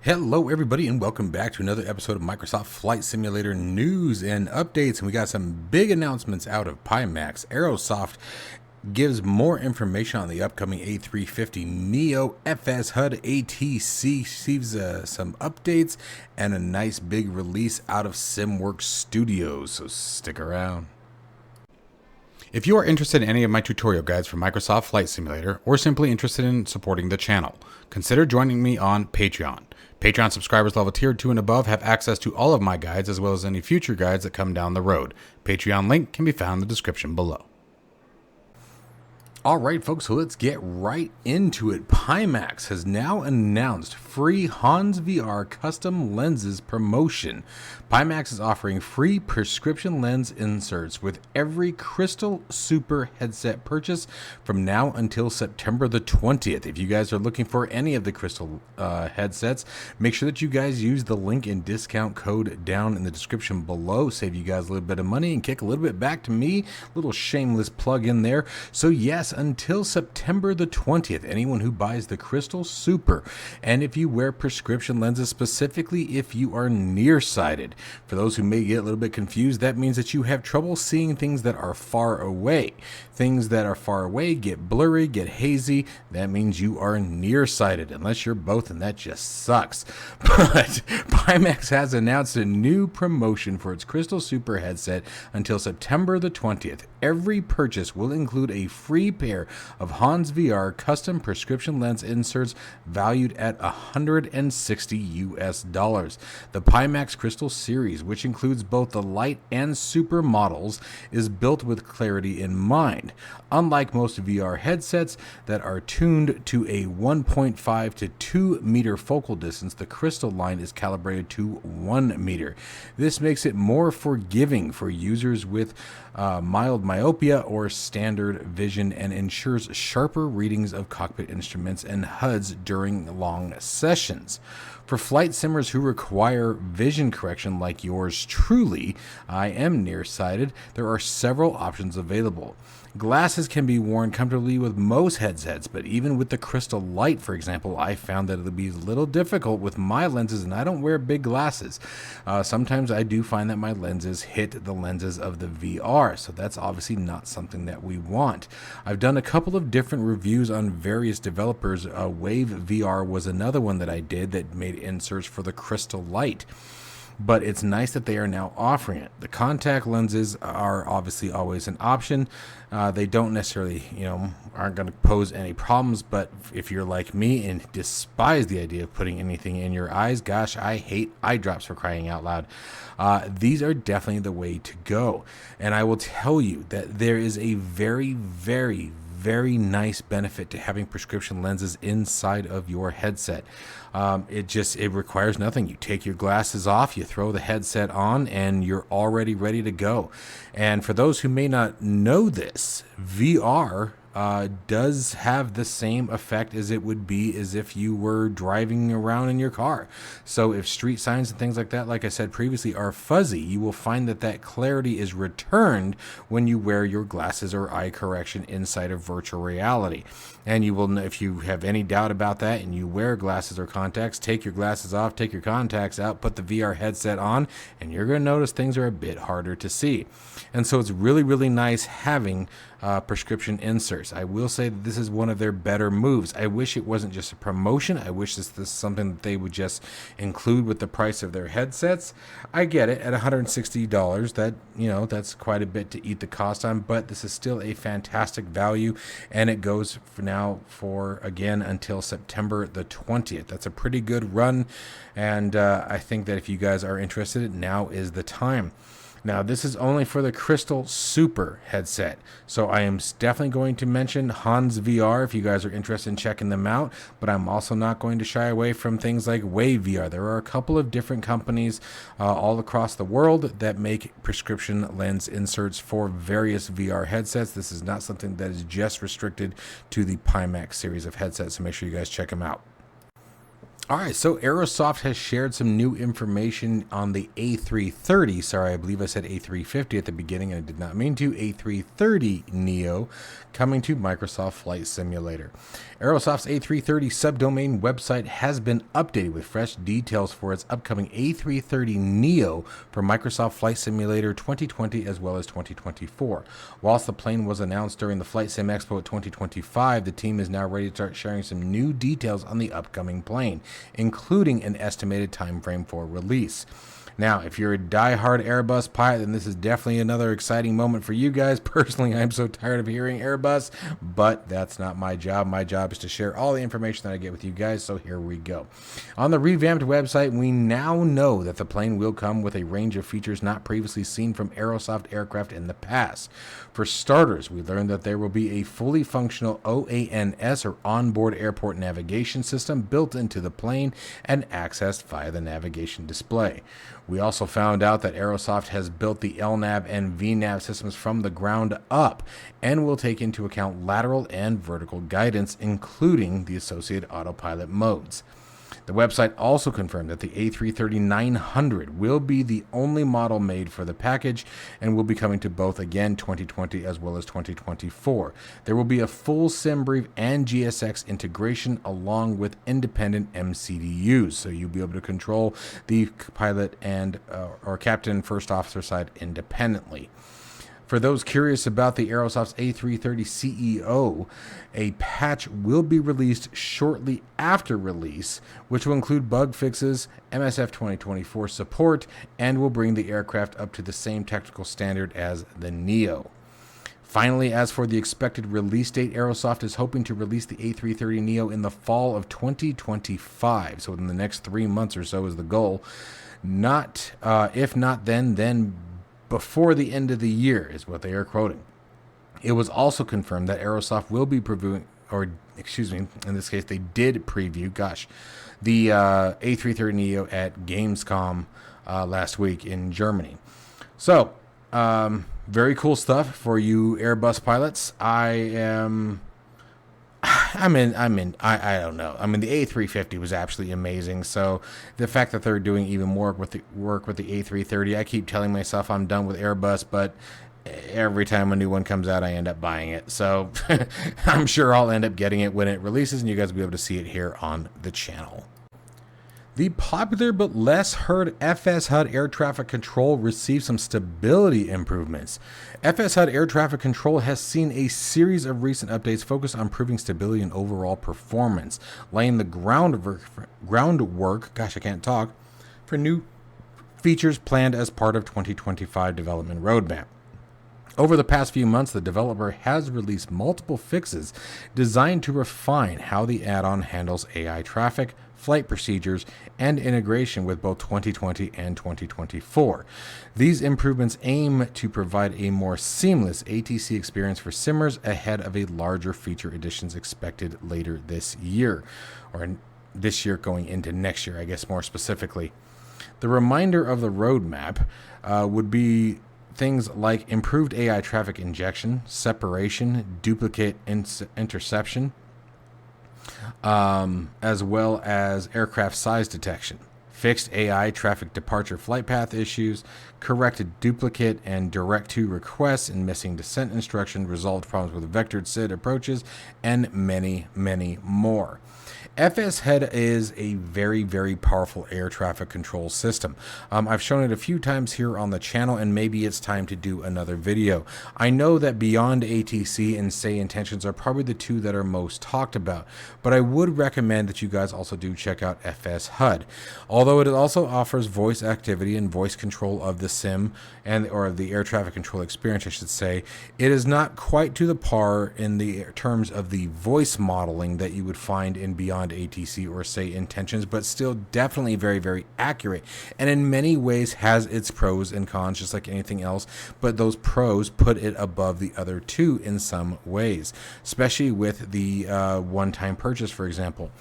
Hello everybody and welcome back to another episode of Microsoft Flight Simulator news and updates. And we got some big announcements out of Pimax. Aerosoft gives more information on the upcoming A330neo FSHud ATC, receives some updates and a nice big release out of SimWorks Studios, so stick around. If you are interested in any of my tutorial guides for Microsoft Flight Simulator or simply interested in supporting the channel, consider joining me on Patreon. Patreon subscribers level tier 2 and above have access to all of my guides as well as any future guides that come down the road. Patreon link can be found in the description below. All right, folks, so let's get right into it. Pimax has now announced free Hans VR custom lenses promotion. Pimax is offering free prescription lens inserts with every Crystal Super headset purchase from now until September the 20th. If you guys are looking for any of the Crystal headsets, make sure that you guys use the link and discount code down in the description below. Save you guys a little bit of money and kick a little bit back to me. Little shameless plug in there. So yes, until September the 20th, anyone who buys the Crystal Super, and if you wear prescription lenses, specifically if you are nearsighted. For those who may get a little bit confused, that means that you have trouble seeing things that are far away. Things that are far away get blurry, get hazy. That means you are nearsighted, unless you're both, and that just sucks. But Pimax has announced a new promotion for its Crystal Super headset until September the 20th. Every purchase will include a free pair of Hans VR custom prescription lens inserts valued at $160. The Pimax Crystal series, which includes both the light and super models, is built with clarity in mind. Unlike most VR headsets that are tuned to a 1.5 to 2 meter focal distance, the Crystal line is calibrated to 1 meter. This makes it more forgiving for users with mild myopia or standard vision and ensures sharper readings of cockpit instruments and HUDs during long sessions. For flight simmers who require vision correction like yours truly, I am nearsighted, there are several options available. Glasses can be worn comfortably with most headsets, but even with the Crystal Light, for example, I found that it would be a little difficult with my lenses, and I don't wear big glasses. Sometimes I do find that my lenses hit the lenses of the VR, so that's obviously not something that we want. I've done a couple of different reviews on various developers. Wave VR was another one that I did that made inserts for the Crystal Light. But it's nice that they are now offering it. The contact lenses are obviously always an option. They don't necessarily, aren't going to pose any problems. But if you're like me and despise the idea of putting anything in your eyes, gosh, I hate eye drops, for crying out loud. These are definitely the way to go. And I will tell you that there is a very, very, very nice benefit to having prescription lenses inside of your headset. It requires nothing. You take your glasses off, you throw the headset on, and you're already ready to go. And for those who may not know this, VR does have the same effect as it would be as if you were driving around in your car. So if street signs and things like that, like I said previously, are fuzzy, you will find that clarity is returned when you wear your glasses or eye correction inside of virtual reality. And you will, if you have any doubt about that and you wear glasses or contacts, take your glasses off, take your contacts out, put the VR headset on, and you're going to notice things are a bit harder to see. And so it's really, really nice having prescription inserts. I will say that this is one of their better moves. I wish it wasn't just a promotion. I wish this is something that they would just include with the price of their headsets. I get it, at $160, that, that's quite a bit to eat the cost on, but this is still a fantastic value, and it goes for now again until September the 20th. That's a pretty good run, and I think that if you guys are interested, now is the time. Now, this is only for the Crystal Super headset, so I am definitely going to mention Hans VR if you guys are interested in checking them out, but I'm also not going to shy away from things like Wave VR. There are a couple of different companies all across the world that make prescription lens inserts for various VR headsets. This is not something that is just restricted to the Pimax series of headsets, so make sure you guys check them out. All right, so Aerosoft has shared some new information on the A330. Sorry, I believe I said A350 at the beginning, and I did not mean to. A330neo coming to Microsoft Flight Simulator. Aerosoft's A330 subdomain website has been updated with fresh details for its upcoming A330neo for Microsoft Flight Simulator 2020 as well as 2024. Whilst the plane was announced during the Flight Sim Expo at 2025, the team is now ready to start sharing some new details on the upcoming plane, including an estimated time frame for release. Now, if you're a die-hard Airbus pilot, then this is definitely another exciting moment for you guys. Personally, I'm so tired of hearing Airbus, but that's not my job. My job is to share all the information that I get with you guys, so here we go. On the revamped website, we now know that the plane will come with a range of features not previously seen from Aerosoft aircraft in the past. For starters, we learned that there will be a fully functional OANS, or onboard airport navigation system, built into the plane and accessed via the navigation display. We also found out that Aerosoft has built the LNAV and VNAV systems from the ground up and will take into account lateral and vertical guidance, including the associated autopilot modes. The website also confirmed that the A330-900 will be the only model made for the package and will be coming to both, again, 2020 as well as 2024. There will be a full SimBrief and GSX integration along with independent MCDUs, so you'll be able to control the pilot and or captain first officer side independently. For those curious about the Aerosoft's A330 CEO, a patch will be released shortly after release, which will include bug fixes, MSF 2024 support, and will bring the aircraft up to the same technical standard as the Neo. Finally, as for the expected release date, Aerosoft is hoping to release the A330neo in the fall of 2025. So within the next 3 months or so is the goal. If not then before the end of the year is what they are quoting. It was also confirmed that Aerosoft will be previewing, in this case they did preview, the A330neo at Gamescom last week in Germany. So, very cool stuff for you Airbus pilots. I don't know. I mean, the A350 was absolutely amazing. So the fact that they're doing even more work with the A330, I keep telling myself I'm done with Airbus, but every time a new one comes out, I end up buying it. So I'm sure I'll end up getting it when it releases, and you guys will be able to see it here on the channel. The popular but less heard FSHud air traffic control received some stability improvements. FSHud air traffic control has seen a series of recent updates focused on improving stability and overall performance, laying the groundwork, for new features planned as part of 2025 development roadmap. Over the past few months, the developer has released multiple fixes designed to refine how the add-on handles AI traffic, flight procedures, and integration with both 2020 and 2024. These improvements aim to provide a more seamless ATC experience for simmers ahead of a larger feature additions expected later this year, or this year going into next year, I guess more specifically. The reminder of the roadmap would be things like improved AI traffic injection, separation, duplicate interception, as well as aircraft size detection, fixed AI traffic departure flight path issues, corrected duplicate and direct-to requests and missing descent instruction, resolved problems with vectored SID approaches, and many, many more. FSHud is a very, very powerful air traffic control system. I've shown it a few times here on the channel, and maybe it's time to do another video. I know that Beyond ATC and Say Intentions are probably the two that are most talked about, but I would recommend that you guys also do check out FSHud. Although it also offers voice activity and voice control of the sim or the air traffic control experience, I should say, it is not quite to the par in the terms of the voice modeling that you would find in Beyond ATC or Say Intentions, but still definitely very, very accurate, and in many ways has its pros and cons just like anything else, but those pros put it above the other two in some ways, especially with the one-time purchase, for example.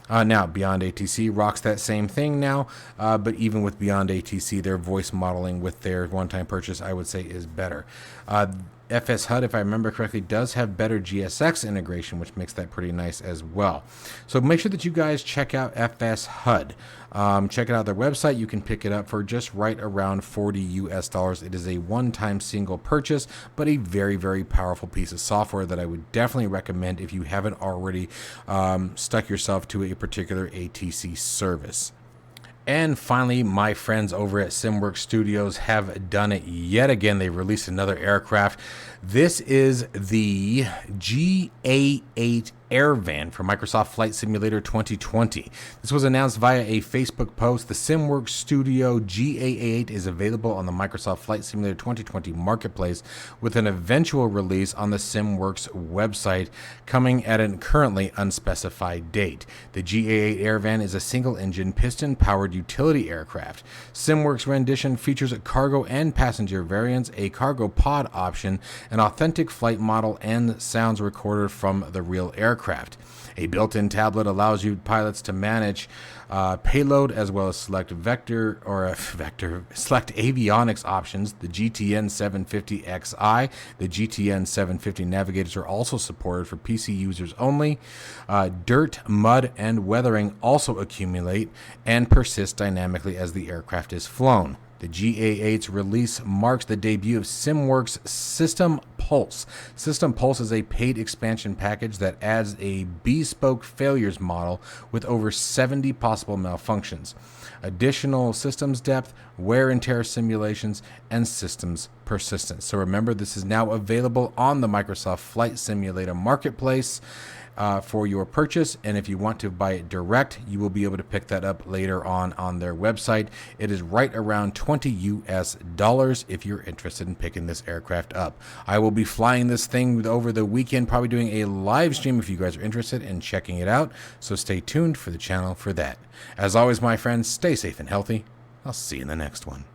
Now, Beyond ATC rocks that same thing now, but even with Beyond ATC, their voice modeling with their one-time purchase, I would say, is better. FSHud, if I remember correctly, does have better GSX integration, which makes that pretty nice as well. So make sure that you guys check out FSHud. Check it out their website. You can pick it up for just right around $40 US. It is a one-time single purchase, but a very, very powerful piece of software that I would definitely recommend if you haven't already stuck yourself to a particular ATC service. And finally, my friends over at SimWorks Studios have done it yet again. They released another aircraft. This is the GA8 Airvan for Microsoft Flight Simulator 2020. This was announced via a Facebook post. The SimWorks Studio GA8 is available on the Microsoft Flight Simulator 2020 marketplace with an eventual release on the SimWorks website coming at a currently unspecified date. The GA8 Airvan is a single-engine piston-powered utility aircraft. SimWorks rendition features a cargo and passenger variants, a cargo pod option, an authentic flight model, and sounds recorded from the real aircraft. A built-in tablet allows you pilots to manage payload as well as select select avionics options. The GTN 750XI, the GTN 750 navigators are also supported for PC users only. Dirt, mud, and weathering also accumulate and persist dynamically as the aircraft is flown. The GA8's release marks the debut of SimWorks System Pulse. System Pulse is a paid expansion package that adds a bespoke failures model with over 70 possible malfunctions, additional systems depth, wear and tear simulations, and systems persistence. So remember, this is now available on the Microsoft Flight Simulator marketplace for your purchase, and if you want to buy it direct, you will be able to pick that up later on their website. It is right around $20 US if you're interested in picking this aircraft up. I will be flying this thing over the weekend, probably doing a live stream if you guys are interested in checking it out, so stay tuned for the channel for that. As always, my friends, stay safe and healthy. I'll see you in the next one.